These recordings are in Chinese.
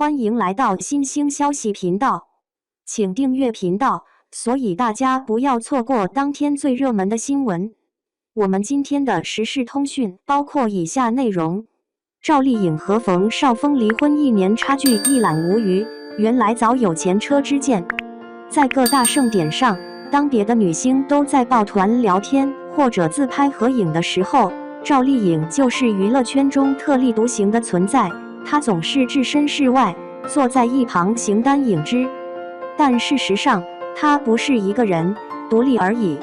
欢迎来到新兴消息频道，请订阅频道，所以大家不要错过当天最热门的新闻。我们今天的时事通讯包括以下内容：赵丽颖和冯绍峰离婚1年，差距一览无余，原来早有前车之鉴。在各大盛典上，当别的女星都在抱团聊天或者自拍合影的时候，赵丽颖就是娱乐圈中特立独行的存在。她总是置身事外，坐在一旁形单影只。但事实上，她不是一个人，独立而已。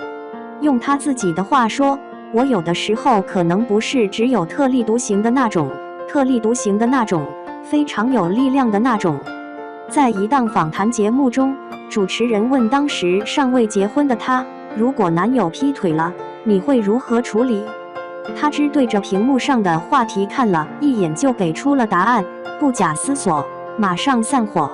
用她自己的话说，我有的时候可能不是只有特立独行的那种，非常有力量的那种。在一档访谈节目中，主持人问当时尚未结婚的她，如果男友劈腿了，你会如何处理？她只对着屏幕上的话题看了一眼就给出了答案，不假思索，马上散伙。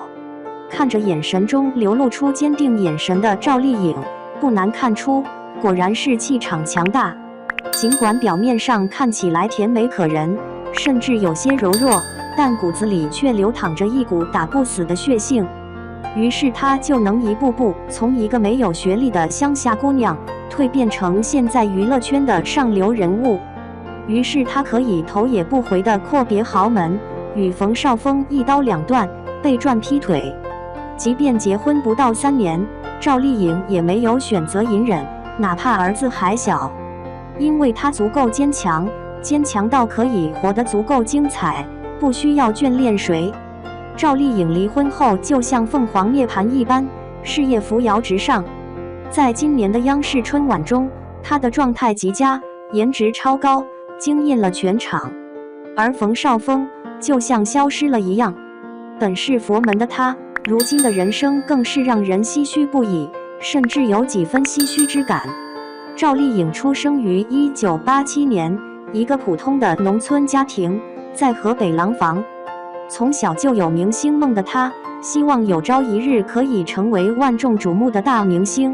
看着眼神中流露出坚定眼神的赵丽颖，不难看出，果然是气场强大。尽管表面上看起来甜美可人，甚至有些柔弱，但骨子里却流淌着一股打不死的血性。于是她就能一步步从一个没有学历的乡下姑娘蜕变成现在娱乐圈的上流人物。于是她可以头也不回地阔别豪门，与冯绍峰一刀两断，被赚劈腿。即便结婚不到3年，赵丽颖也没有选择隐忍，哪怕儿子还小，因为她足够坚强，坚强到可以活得足够精彩，不需要眷恋谁。赵丽颖离婚后就像凤凰涅槃一般，事业扶摇直上。在今年的央视春晚中，她的状态极佳，颜值超高，惊艳了全场。而冯绍峰就像消失了一样。本是佛门的他，如今的人生更是让人唏嘘不已，甚至有几分唏嘘之感。赵丽颖出生于1987年，一个普通的农村家庭，在河北廊坊。从小就有明星梦的她，希望有朝一日可以成为万众瞩目的大明星。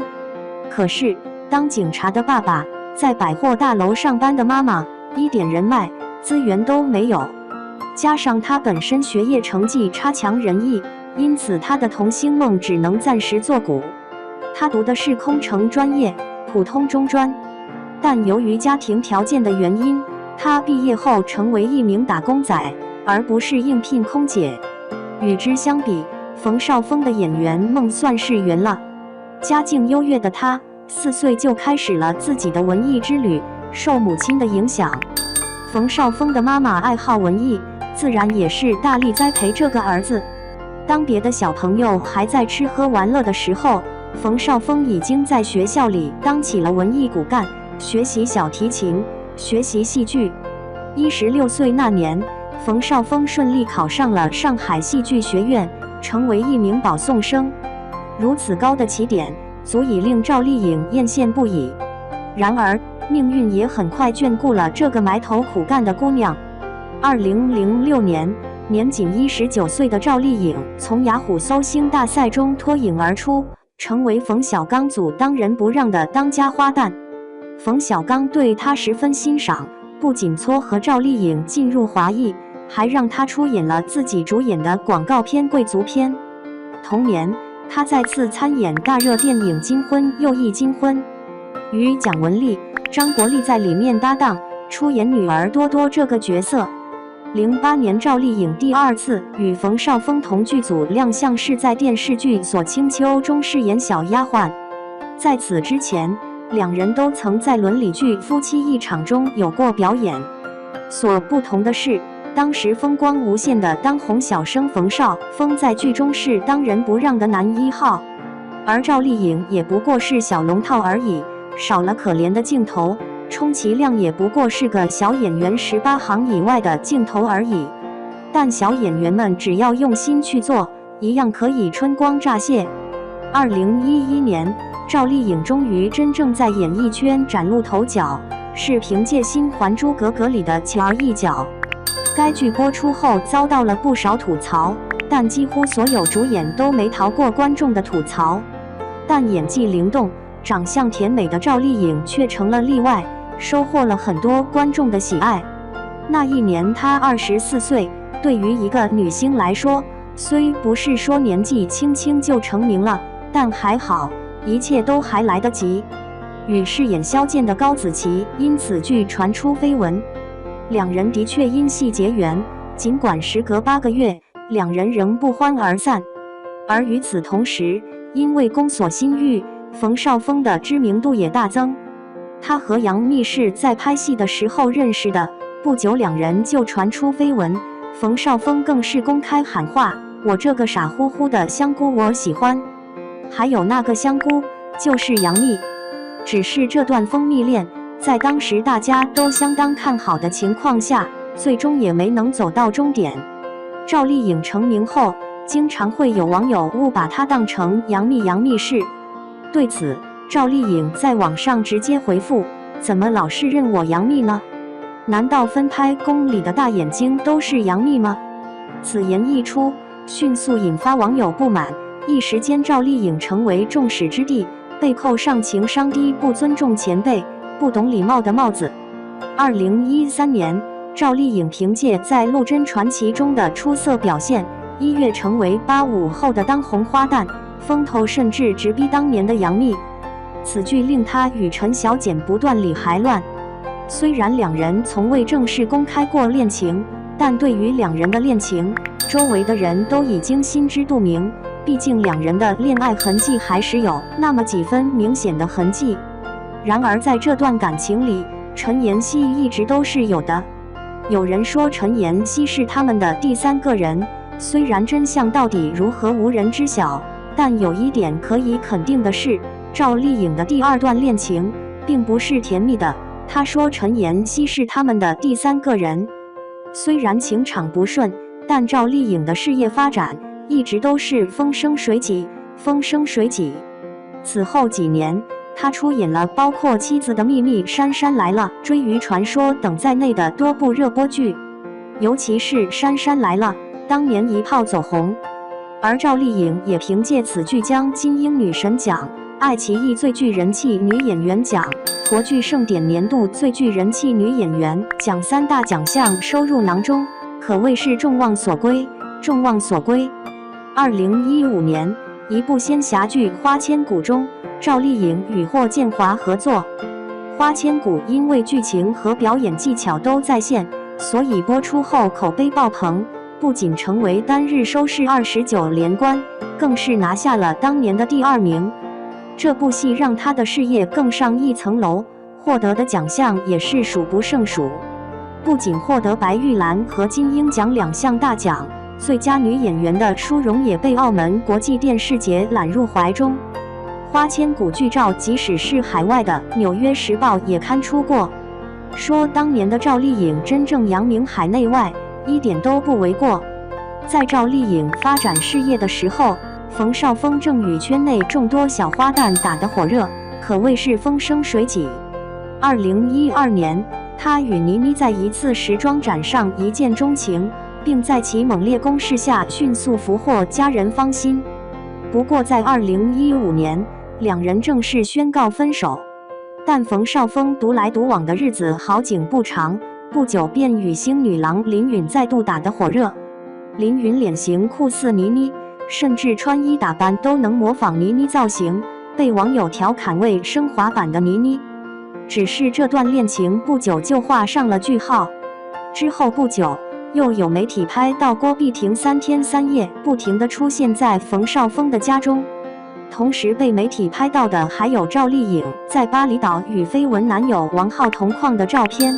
可是，当警察的爸爸，在百货大楼上班的妈妈，一点人脉资源都没有，加上她本身学业成绩差强人意，因此她的童星梦只能暂时作古。她读的是空乘专业，普通中专，但由于家庭条件的原因，她毕业后成为一名打工仔，而不是应聘空姐。与之相比，冯绍峰的演员梦算是圆了。家境优越的他，4岁就开始了自己的文艺之旅，受母亲的影响。冯绍峰的妈妈爱好文艺，自然也是大力栽培这个儿子。当别的小朋友还在吃喝玩乐的时候，冯绍峰已经在学校里当起了文艺骨干，学习小提琴，学习戏剧。16岁那年，冯绍峰顺利考上了上海戏剧学院，成为一名保送生。如此高的起点，足以令赵丽颖艳羡不已。然而，命运也很快眷顾了这个埋头苦干的姑娘。2006年，年仅19岁的赵丽颖从雅虎搜星大赛中脱颖而出，成为冯小刚组当仁不让的当家花旦。冯小刚对她十分欣赏，不仅撮合赵丽颖进入华艺，还让她出演了自己主演的广告片《贵族篇》。同年，她再次参演大热电影《金婚又一金婚》，与蒋雯丽、张国立在里面搭档，出演女儿多多这个角色。08年，赵丽颖第2次与冯绍峰同剧组亮相，是在电视剧《锁清秋》中饰演小丫鬟。在此之前，两人都曾在伦理剧《夫妻一场》中有过表演。所不同的是，当时风光无限的当红小生冯绍峰在剧中是当仁不让的男1号，而赵丽颖也不过是小龙套而已，少了可怜的镜头，充其量也不过是个小演员18行以外的镜头而已。但小演员们只要用心去做，一样可以春光乍泄。2011年，赵丽颖终于真正在演艺圈崭露头角，是凭借新《还珠格格》里的巧儿一角。该剧播出后遭到了不少吐槽，但几乎所有主演都没逃过观众的吐槽。但演技灵动、长相甜美的赵丽颖却成了例外，收获了很多观众的喜爱。那一年她24岁，对于一个女星来说，虽不是说年纪轻轻就成名了，但还好，一切都还来得及。与饰演萧剑的高子琪因此剧传出绯闻，两人的确因戏结缘，尽管时隔8个月，两人仍不欢而散。而与此同时，因为宫锁心玉，冯绍峰的知名度也大增。他和杨幂是在拍戏的时候认识的，不久两人就传出绯闻，冯绍峰更是公开喊话：“我这个傻乎乎的香菇我喜欢。”还有那个香菇就是杨幂。只是这段蜂蜜恋，在当时大家都相当看好的情况下，最终也没能走到终点。赵丽颖成名后，经常会有网友误把她当成杨幂氏。对此，赵丽颖在网上直接回复：“怎么老是认我杨幂呢？难道分拍宫里的大眼睛都是杨幂吗？”此言一出，迅速引发网友不满，一时间赵丽颖成为众矢之的，被扣上情商低、不尊重前辈、不懂礼貌的帽子。2013年，赵丽颖凭借在《陆贞传奇》中的出色表现，一跃成为85后的当红花旦，风头甚至直逼当年的杨幂。此剧令她与陈小茧不断理还乱。虽然两人从未正式公开过恋情，但对于两人的恋情，周围的人都已经心知肚明。毕竟两人的恋爱痕迹还是有那么几分明显的痕迹。然而在这段感情里，陈妍希一直都是有的。有人说陈妍希是他们的第三个人，虽然真相到底如何无人知晓，但有一点可以肯定的是，赵丽颖的第二段恋情并不是甜蜜的。她说陈妍希是他们的第三个人。虽然情场不顺，但赵丽颖的事业发展一直都是风生水起。此后几年，他出演了包括《妻子的秘密》《杉杉来了》《追鱼传说》等在内的多部热播剧，尤其是《杉杉来了》当年一炮走红。而赵丽颖也凭借此剧将金鹰女神奖、爱奇艺最具人气女演员奖、国剧盛典年度最具人气女演员奖3大奖项收入囊中，可谓是众望所归。2015年，一部仙侠剧《花千骨》中，赵丽颖与霍建华合作。《花千骨》因为剧情和表演技巧都在线，所以播出后口碑爆棚，不仅成为单日收视29连冠，更是拿下了当年的第2名。这部戏让她的事业更上一层楼，获得的奖项也是数不胜数。不仅获得白玉兰和金鹰奖2项大奖，最佳女演员的殊荣也被澳门国际电视节揽入怀中。花千骨剧照即使是海外的《纽约时报》也刊出过，说当年的赵丽颖真正扬名海内外，一点都不为过。在赵丽颖发展事业的时候，冯绍峰正与圈内众多小花旦打得火热，可谓是风生水起。2012年，他与倪妮在一次时装展上一见钟情，并在其猛烈攻势下迅速俘获家人芳心。不过在2015年，两人正式宣告分手。但冯绍峰独来独往的日子好景不长，不久便与星女郎林允再度打得火热。林允脸型酷似倪妮，甚至穿衣打扮都能模仿倪妮造型，被网友调侃为升华版的倪妮。只是这段恋情不久就画上了句号。之后不久，又有媒体拍到郭碧婷3天3夜不停地出现在冯绍峰的家中。同时被媒体拍到的还有赵丽颖在巴厘岛与绯闻男友王浩同框的照片，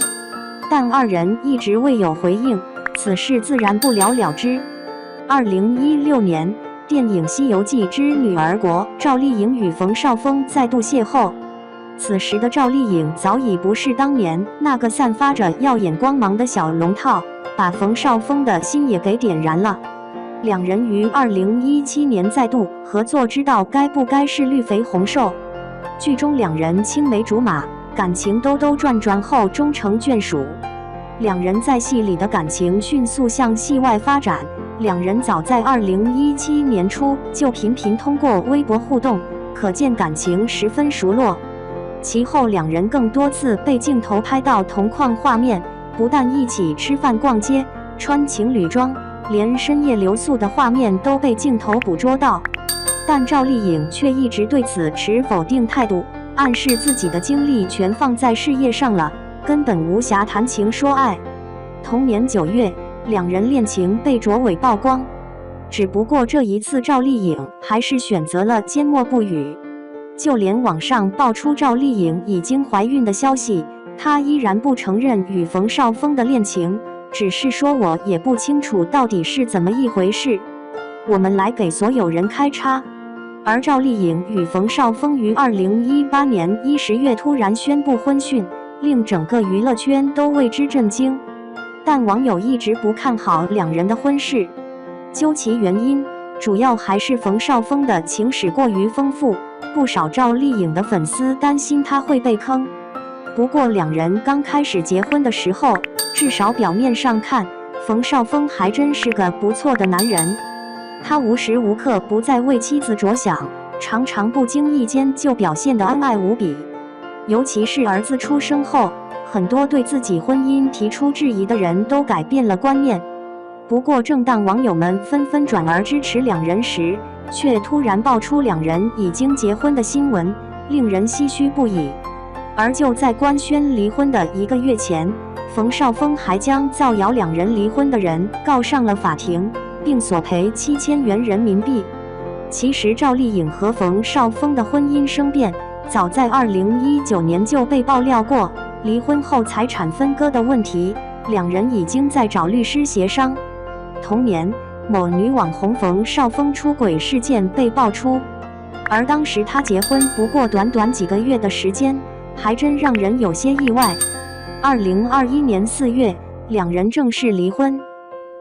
但二人一直未有回应，此事自然不了了之。2016年，电影《西游记之女儿国》，赵丽颖与冯绍峰再度邂逅。此时的赵丽颖早已不是当年那个散发着耀眼光芒的小龙套，把冯绍峰的心也给点燃了。两人于2017年再度合作，知道该不该是绿肥红瘦。剧中两人青梅竹马，感情兜兜转转后终成眷属。两人在戏里的感情迅速向戏外发展，两人早在2017年初就频频通过微博互动，可见感情十分熟络。其后两人更多次被镜头拍到同框画面，不但一起吃饭逛街、穿情侣装，连深夜留宿的画面都被镜头捕捉到。但赵丽颖却一直对此持否定态度，暗示自己的精力全放在事业上了，根本无暇谈情说爱。同年9月，两人恋情被卓伟曝光，只不过这一次赵丽颖还是选择了缄默不语。就连网上爆出赵丽颖已经怀孕的消息，她依然不承认与冯绍峰的恋情，只是说我也不清楚到底是怎么一回事，我们来给所有人开叉。而赵丽颖与冯绍峰于2018年10月突然宣布婚讯，令整个娱乐圈都为之震惊。但网友一直不看好两人的婚事，究其原因，主要还是冯绍峰的情史过于丰富，不少赵丽颖的粉丝担心他会被坑。不过两人刚开始结婚的时候，至少表面上看，冯绍峰还真是个不错的男人。他无时无刻不在为妻子着想，常常不经意间就表现得恩爱无比。尤其是儿子出生后，很多对自己婚姻提出质疑的人都改变了观念。不过正当网友们纷纷转而支持两人时，却突然爆出两人已经结婚的新闻，令人唏嘘不已。而就在官宣离婚的1个月前，冯绍峰还将造谣两人离婚的人告上了法庭，并索赔7000元人民币。其实赵丽颖和冯绍峰的婚姻生变早在2019年就被爆料过，离婚后财产分割的问题，两人已经在找律师协商。同年，某女网红冯绍峰出轨事件被爆出，而当时他结婚不过短短几个月的时间，还真让人有些意外。2021年4月，两人正式离婚。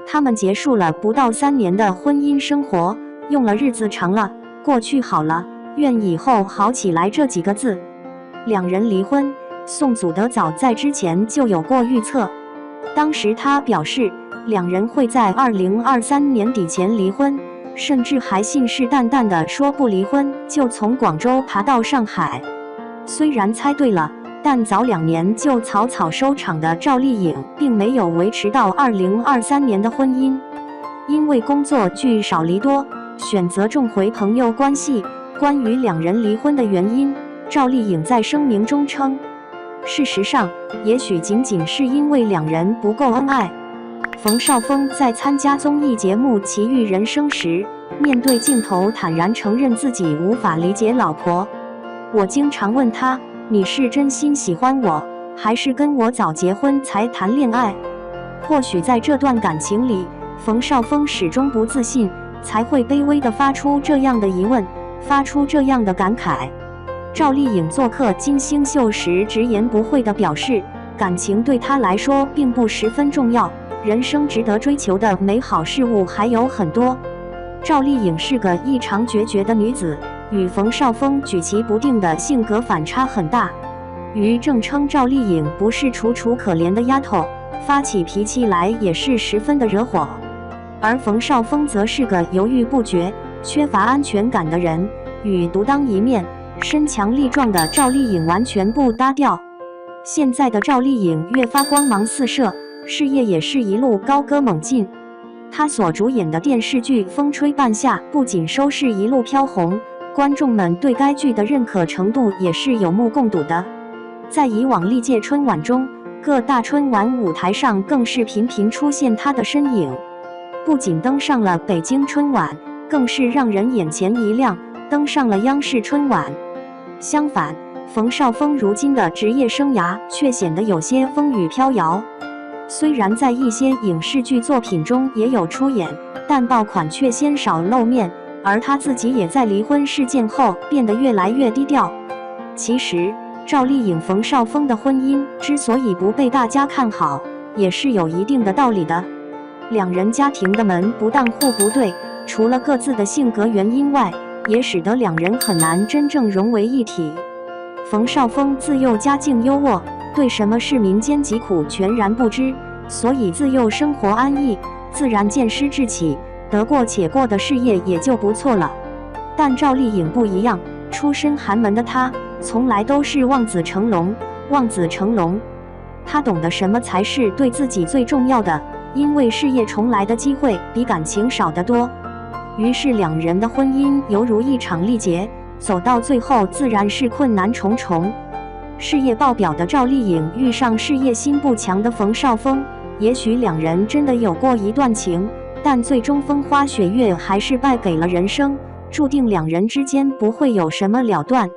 他们结束了不到3年的婚姻生活，用了日子长了，过去好了，愿以后好起来这几个字。两人离婚，宋祖德早在之前就有过预测，当时他表示两人会在2023年底前离婚，甚至还信誓旦旦地说不离婚就从广州爬到上海。虽然猜对了，但早2年就草草收场的赵丽颖并没有维持到2023年的婚姻，因为工作聚少离多，选择重回朋友关系。关于两人离婚的原因，赵丽颖在声明中称，事实上，也许仅仅是因为两人不够恩爱。冯绍峰在参加综艺节目《奇遇人生》时，面对镜头坦然承认自己无法理解老婆。我经常问他，你是真心喜欢我，还是跟我早结婚才谈恋爱？或许在这段感情里，冯绍峰始终不自信，才会卑微地发出这样的疑问，发出这样的感慨。赵丽颖做客金星秀时直言不讳地表示，感情对她来说并不十分重要，人生值得追求的美好事物还有很多。赵丽颖是个异常决绝的女子，与冯绍峰举棋不定的性格反差很大。于正称赵丽颖不是楚楚可怜的丫头，发起脾气来也是十分的惹火。而冯绍峰则是个犹豫不决、缺乏安全感的人，与独当一面、身强力壮的赵丽颖完全不搭调。现在的赵丽颖越发光芒四射，事业也是一路高歌猛进。她所主演的电视剧《风吹半夏》不仅收视一路飘红，观众们对该剧的认可程度也是有目共睹的。在以往历届春晚中，各大春晚舞台上更是频频出现她的身影，不仅登上了北京春晚，更是让人眼前一亮，登上了央视春晚。相反，冯绍峰如今的职业生涯却显得有些风雨飘摇。虽然在一些影视剧作品中也有出演，但爆款却鲜少露面，而他自己也在离婚事件后变得越来越低调。其实，赵丽颖冯绍峰的婚姻之所以不被大家看好，也是有一定的道理的。两人家庭的门不当户不对，除了各自的性格原因外，也使得两人很难真正融为一体。冯绍峰自幼家境优渥，对什么是民间疾苦全然不知，所以自幼生活安逸，自然见师志起，得过且过的事业也就不错了。但赵丽颖不一样，出身寒门的她，从来都是望子成龙，望子成龙。她懂得什么才是对自己最重要的，因为事业重来的机会比感情少得多。于是两人的婚姻犹如一场历劫，走到最后自然是困难重重。事业爆表的赵丽颖遇上事业心不强的冯绍峰，也许两人真的有过一段情，但最终风花雪月还是败给了人生，注定两人之间不会有什么了断。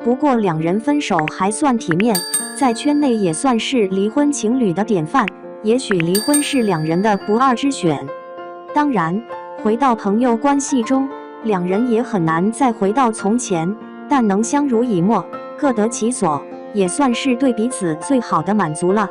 不过两人分手还算体面，在圈内也算是离婚情侣的典范，也许离婚是两人的不二之选。当然，回到朋友关系中，两人也很难再回到从前，但能相濡以沫，各得其所，也算是对彼此最好的满足了。